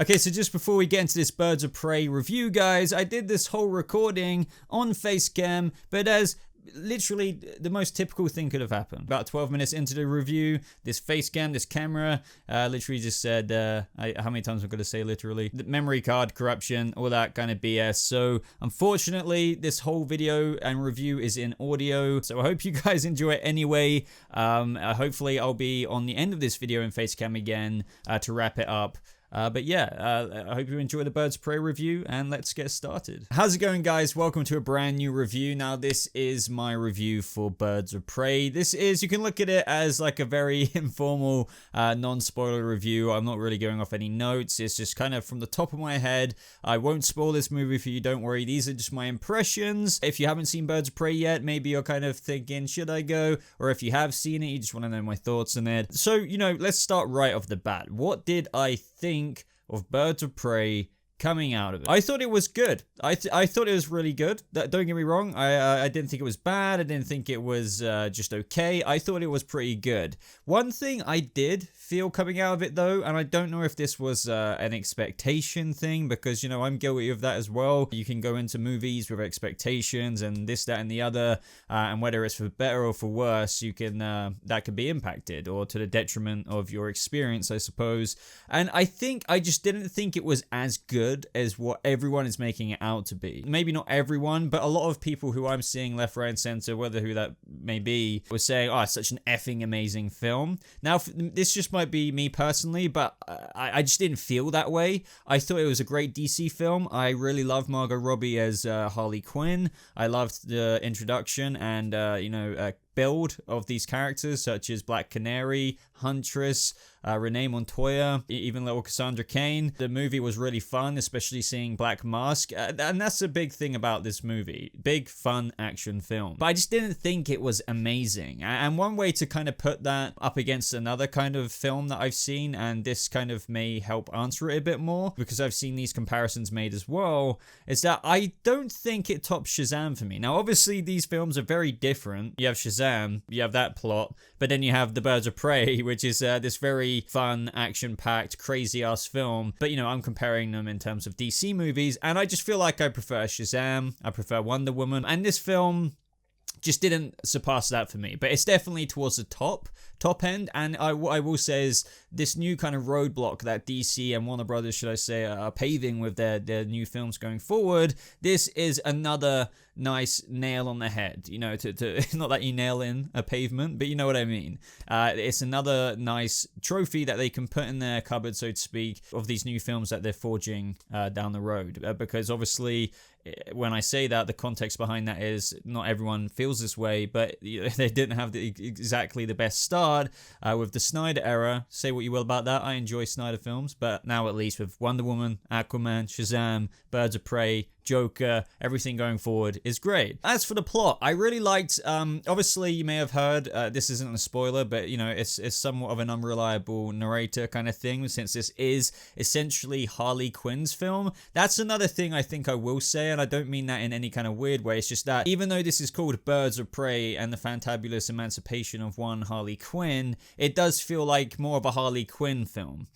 Okay, so just before we get into this Birds of Prey review, guys, I did this whole recording on Facecam, but as literally the most typical thing could have happened. About 12 minutes into the review, this Facecam, this camera, literally just said, how many times am I going to say literally? The memory card corruption, all that kind of BS. So unfortunately, this whole video and review is in audio. So I hope you guys enjoy it anyway. Hopefully I'll be on the end of this video in Facecam again to wrap it up. But yeah, I hope you enjoy the Birds of Prey review, and let's get started. How's it going, guys? Welcome to a brand new review. Now, this is my review for Birds of Prey. This is, you can look at it as like a very informal, non-spoiler review. I'm not really going off any notes. It's just kind of from the top of my head. I won't spoil this movie for you, don't worry. These are just my impressions. If you haven't seen Birds of Prey yet, maybe you're kind of thinking, should I go? Or if you have seen it, you just want to know my thoughts on it. So, you know, let's start right off the bat. What did I think of Birds of Prey coming out of it? I thought it was good. I thought it was really good. Don't get me wrong. I didn't think it was bad. I didn't think it was just okay. I thought it was pretty good. One thing I did feel coming out of it though, and I don't know if this was an expectation thing, because, you know, I'm guilty of that as well. You can go into movies with expectations and this, that, and the other, and whether it's for better or for worse, you can that could be impacted, or to the detriment of your experience, I suppose. And I think I just didn't think it was as good as what everyone is making it out to be. Maybe not everyone, but a lot of people who I'm seeing left, right, and center, whether who that may be, was saying, oh, it's such an effing amazing film. Now, this just might be me personally, but I just didn't feel that way. I thought it was a great DC film. I really loved Margot Robbie as Harley Quinn. I loved the introduction and, build of these characters, such as Black Canary, Huntress, Renee Montoya, even little Cassandra Cain. The movie was really fun, especially seeing Black Mask, and that's a big thing about this movie. Big, fun action film. But I just didn't think it was amazing. And one way to kind of put that up against another kind of film that I've seen, and this kind of may help answer it a bit more, because I've seen these comparisons made as well, is that I don't think it tops Shazam for me. Now, obviously, these films are very different. You have Shazam, you have that plot, but then you have the Birds of Prey, which is this very fun, action-packed, crazy-ass film. But, you know, I'm comparing them in terms of DC movies, and I just feel like I prefer Shazam, I prefer Wonder Woman, and this film just didn't surpass that for me. But it's definitely towards the top end, and I will say is this new kind of roadblock that DC and Warner Brothers, should I say, are paving with their new films going forward. This is another nice nail on the head, you know, to not that you nail in a pavement, but you know what I mean. It's another nice trophy that they can put in their cupboard, so to speak, of these new films that they're forging down the road, because obviously, when I say that, the context behind that is not everyone feels this way, but they didn't have exactly the best start with the Snyder era. Say what you will about that, I enjoy Snyder films, but now at least with Wonder Woman, Aquaman, Shazam, Birds of Prey, Joker, everything going forward is great. As for the plot, I really liked, obviously you may have heard, this isn't a spoiler, but you know, it's somewhat of an unreliable narrator kind of thing, since this is essentially Harley Quinn's film. That's another thing I think I will say, and I don't mean that in any kind of weird way. It's just that even though this is called Birds of Prey and the Fantabulous Emancipation of One Harley Quinn, it does feel like more of a Harley Quinn film.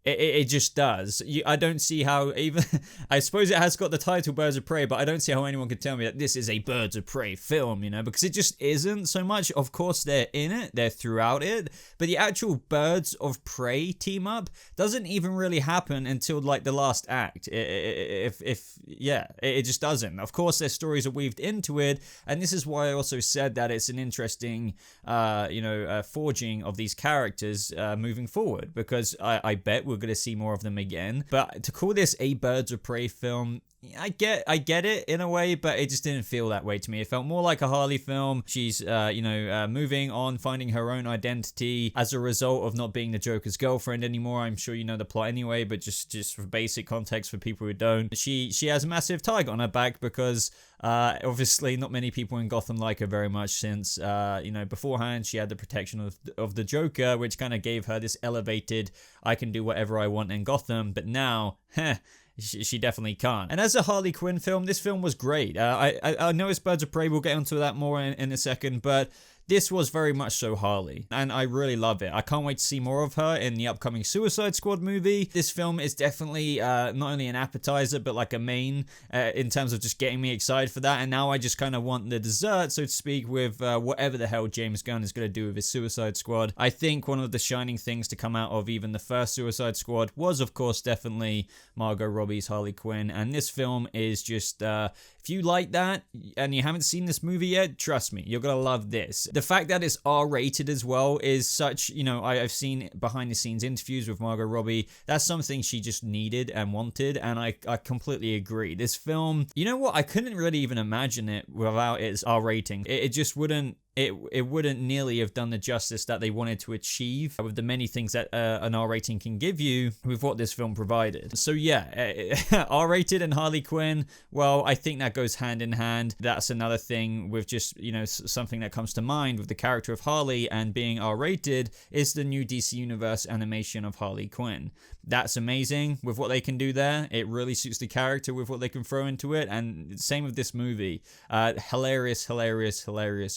It just does. I don't see how even... I suppose it has got the title Birds of Prey, but I don't see how anyone could tell me that this is a Birds of Prey film, you know, because it just isn't so much. Of course, they're in it. They're throughout it. But the actual Birds of Prey team up doesn't even really happen until, like, the last act. It just doesn't. Of course, their stories are weaved into it, and this is why I also said that it's an interesting, forging of these characters moving forward, because I bet we're going to see more of them again. But to call this a Birds of Prey film, I get it in a way, but it just didn't feel that way to me. It felt more like a Harley film. She's, moving on, finding her own identity as a result of not being the Joker's girlfriend anymore. I'm sure you know the plot anyway, but just for basic context for people who don't, she has a massive target on her back because obviously not many people in Gotham like her very much, since beforehand she had the protection of the Joker, which kind of gave her this elevated, I can do whatever I want in Gotham, but now, she definitely can't. And as a Harley Quinn film, this film was great. I know it's Birds of Prey, we'll get onto that more in a second, but this was very much so Harley, and I really love it. I can't wait to see more of her in the upcoming Suicide Squad movie. This film is definitely not only an appetizer, but like a main in terms of just getting me excited for that, and now I just kind of want the dessert, so to speak, with whatever the hell James Gunn is going to do with his Suicide Squad. I think one of the shining things to come out of even the first Suicide Squad was, of course, definitely Margot Robbie's Harley Quinn, and this film is just, if you like that and you haven't seen this movie yet, trust me, you're gonna love this. The fact that it's R-rated as well is such, you know, I've seen behind the scenes interviews with Margot Robbie. That's something she just needed and wanted, and I completely agree. This film, you know what, I couldn't really even imagine it without its R rating. It just wouldn't, it wouldn't nearly have done the justice that they wanted to achieve with the many things that an R rating can give you with what this film provided. So yeah, R rated and Harley Quinn, well, I think that goes hand in hand. That's another thing with just, you know, something that comes to mind with the character of Harley and being R rated is the new DC Universe animation of Harley Quinn. That's amazing with what they can do there. It really suits the character with what they can throw into it, and same with this movie. Hilarious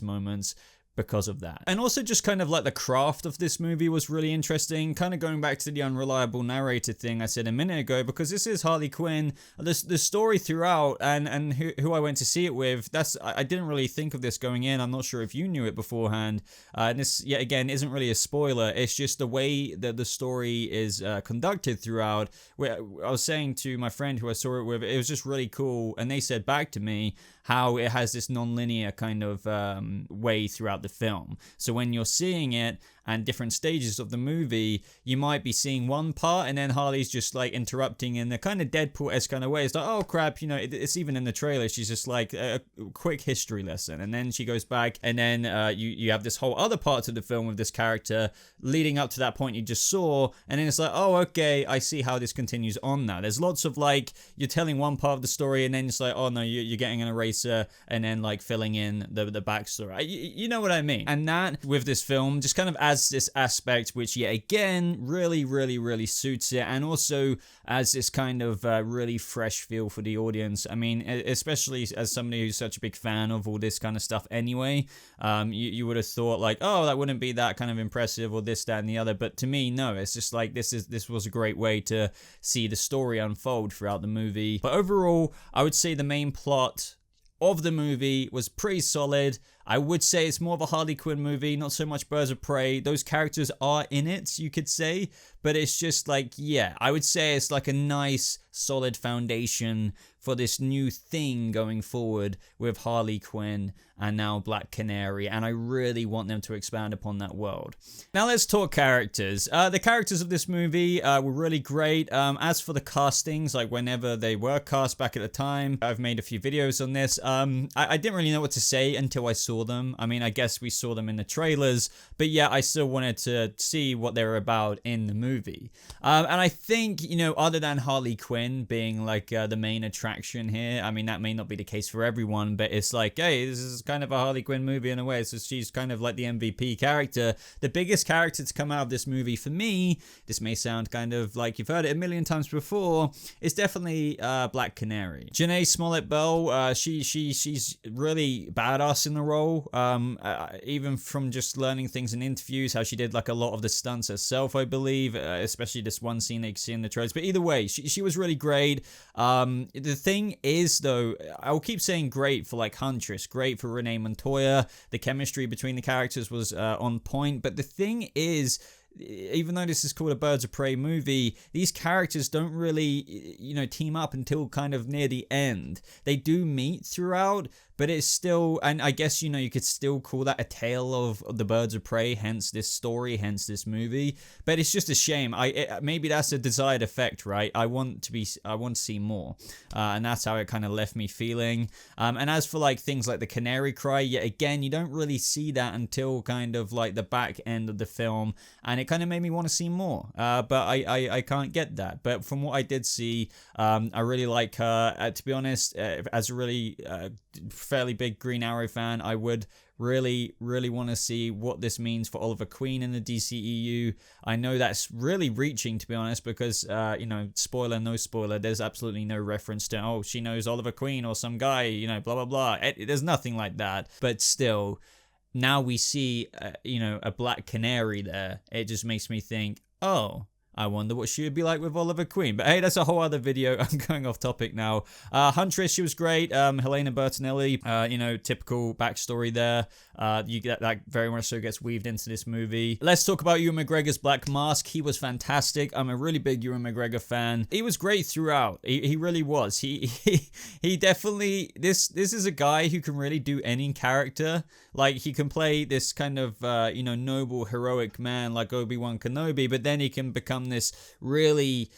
moments because of that. And also just kind of like the craft of this movie was really interesting, kind of going back to the unreliable narrator thing I said a minute ago, because this is Harley Quinn, the story throughout, and who I went to see it with, I didn't really think of this going in. I'm not sure if you knew it beforehand, and this yet again isn't really a spoiler, it's just the way that the story is conducted throughout. Where I was saying to my friend who I saw it with, it was just really cool, and they said back to me how it has this non-linear kind of way throughout the film. So when you're seeing it and different stages of the movie, you might be seeing one part and then Harley's just like interrupting in a kind of Deadpool-esque kind of way. It's like, oh crap, you know, it's even in the trailer, she's just like a quick history lesson, and then she goes back, and then you have this whole other part of the film with this character leading up to that point you just saw, and then it's like, oh okay, I see how this continues on now. There's lots of like, you're telling one part of the story and then it's like, oh no, you're getting an eraser, and then like filling in the backstory. You know what I mean? And that with this film just kind of adds this aspect which yet again really suits it, and also adds this kind of really fresh feel for the audience. I mean, especially as somebody who's such a big fan of all this kind of stuff anyway, you would have thought like, oh, that wouldn't be that kind of impressive, or this, that, and the other. But to me, no, it's just like this was a great way to see the story unfold throughout the movie. But overall, I would say the main plot of the movie was pretty solid. I would say it's more of a Harley Quinn movie, not so much Birds of Prey. Those characters are in it, you could say, but it's just like, yeah, I would say it's like a nice, solid foundation for this new thing going forward with Harley Quinn and now Black Canary, and I really want them to expand upon that world. Now let's talk characters. The characters of this movie were really great. As for the castings, like whenever they were cast back at the time, I've made a few videos on this. I didn't really know what to say until I saw them. I mean, I guess we saw them in the trailers, but yeah, I still wanted to see what they were about in the movie. And I think, you know, other than Harley Quinn being like the main attraction here, I mean, that may not be the case for everyone, but it's like, hey, this is kind of a Harley Quinn movie in a way, so she's kind of like the MVP character. The biggest character to come out of this movie for me, this may sound kind of like you've heard it a million times before, is definitely Black Canary. Janae Smollett-Bell, she's really badass in the role, even from just learning things in interviews, how she did like a lot of the stunts herself, I believe, especially this one scene that you can see in the trailers. But either way, she was really great. The thing is, though, I'll keep saying great for like Huntress, great for Renee Montoya. The chemistry between the characters was on point. But the thing is, even though this is called a Birds of Prey movie, these characters don't really, you know, team up until kind of near the end. They do meet throughout, but it's still, and I guess, you know, you could still call that a tale of the Birds of Prey, hence this story, hence this movie. But it's just a shame. Maybe that's a desired effect, right? I want to see more, and that's how it kind of left me feeling. And as for like things like the Canary Cry, yet again, you don't really see that until kind of like the back end of the film, and it kind of made me want to see more. But I can't get that. But from what I did see, I really like her. To be honest, as a really fairly big Green Arrow fan, I would really want to see what this means for Oliver Queen in the DCEU. I know that's really reaching, to be honest, because, you know, spoiler, no spoiler, there's absolutely no reference to, oh, she knows Oliver Queen or some guy, you know, blah, blah, blah. There's nothing like that. But still, now we see, you know, a Black Canary there. It just makes me think, oh, I wonder what she would be like with Oliver Queen. But hey, that's a whole other video. I'm going off topic now. Huntress, she was great. Helena Bertinelli, you know, typical backstory there. You get that very much so gets weaved into this movie. Let's talk about Ewan McGregor's Black Mask. He was fantastic. I'm a really big Ewan McGregor fan. He was great throughout. He really was. He definitely, this is a guy who can really do any character. Like, he can play this kind of, you know, noble, heroic man like Obi-Wan Kenobi, but then he can become this really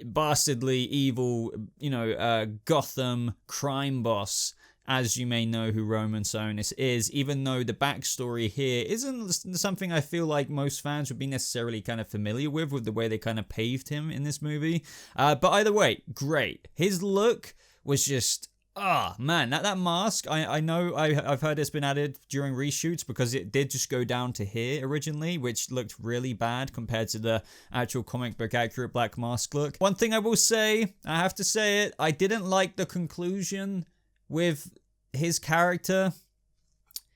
bastardly evil, you know, Gotham crime boss, as you may know who Roman Sionis is, even though the backstory here isn't something I feel like most fans would be necessarily kind of familiar with the way they kind of paved him in this movie. But either way, great. His look was just... ah, man, that mask, I know I've heard it's been added during reshoots because it did just go down to here originally, which looked really bad compared to the actual comic book accurate Black Mask look. One thing I will say, I have to say it, I didn't like the conclusion with his character.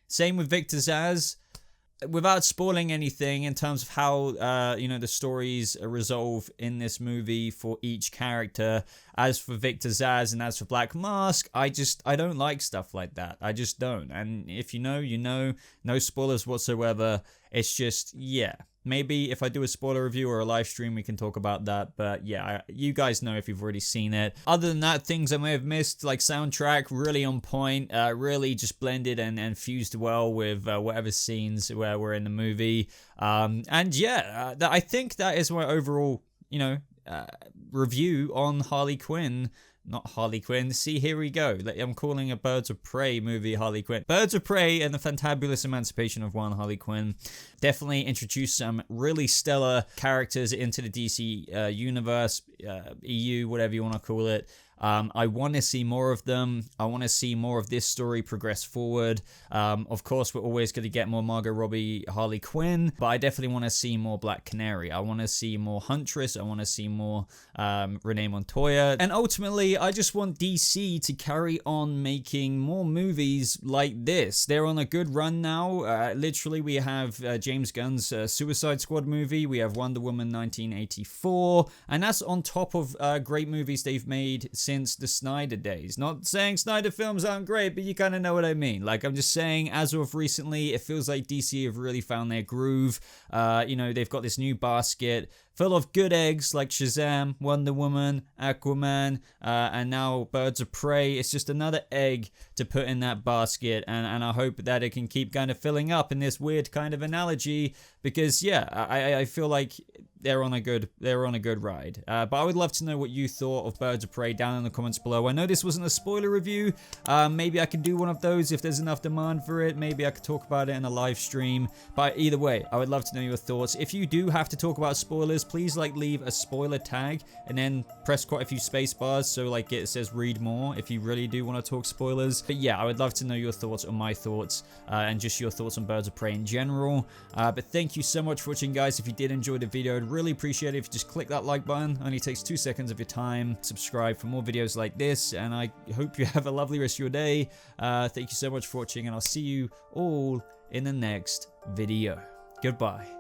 Same with Victor Zsasz. Without spoiling anything in terms of how, you know, the stories resolve in this movie for each character, as for Victor Zsasz and as for Black Mask, I don't like stuff like that. I just don't. And if you know, you know. No spoilers whatsoever. It's just, yeah. Maybe if I do a spoiler review or a live stream, we can talk about that. But yeah, you guys know if you've already seen it. Other than that, things I may have missed, like soundtrack, really on point. Really just blended and fused well with whatever scenes where we're in the movie. And yeah, I think that is my overall, you know, review on Harley Quinn. Not Harley Quinn. See, here we go. I'm calling a Birds of Prey movie Harley Quinn. Birds of Prey and the Fantabulous Emancipation of One Harley Quinn definitely introduced some really stellar characters into the DC universe, EU, whatever you want to call it. I want to see more of them. I want to see more of this story progress forward. Of course, we're always going to get more Margot Robbie, Harley Quinn, but I definitely want to see more Black Canary. I want to see more Huntress. I want to see more Renee Montoya. And ultimately, I just want DC to carry on making more movies like this. They're on a good run now. Literally, we have James Gunn's Suicide Squad movie. We have Wonder Woman 1984. And that's on top of great movies they've made since the Snyder days. Not saying Snyder films aren't great, but you kind of know what I mean. Like, I'm just saying, as of recently, it feels like DC have really found their groove. You know, they've got this new basket full of good eggs like Shazam, Wonder Woman, Aquaman, and now Birds of Prey. It's just another egg to put in that basket, and I hope that it can keep kind of filling up in this weird kind of analogy, because yeah, I feel like they're on a good ride. But I would love to know what you thought of Birds of Prey down in the comments below. I know this wasn't a spoiler review. Maybe I can do one of those if there's enough demand for it. Maybe I could talk about it in a live stream. But either way, I would love to know your thoughts. If you do have to talk about spoilers, please like leave a spoiler tag and then press quite a few space bars so like it says read more if you really do want to talk spoilers. But yeah, I would love to know your thoughts on my thoughts and just your thoughts on Birds of Prey in general. But thank you so much for watching, guys. If you did enjoy the video, I'd really appreciate it if you just click that like button. Only takes 2 seconds of your time. Subscribe for more videos like this, and I hope you have a lovely rest of your day. Thank you so much for watching, and I'll see you all in the next video. Goodbye.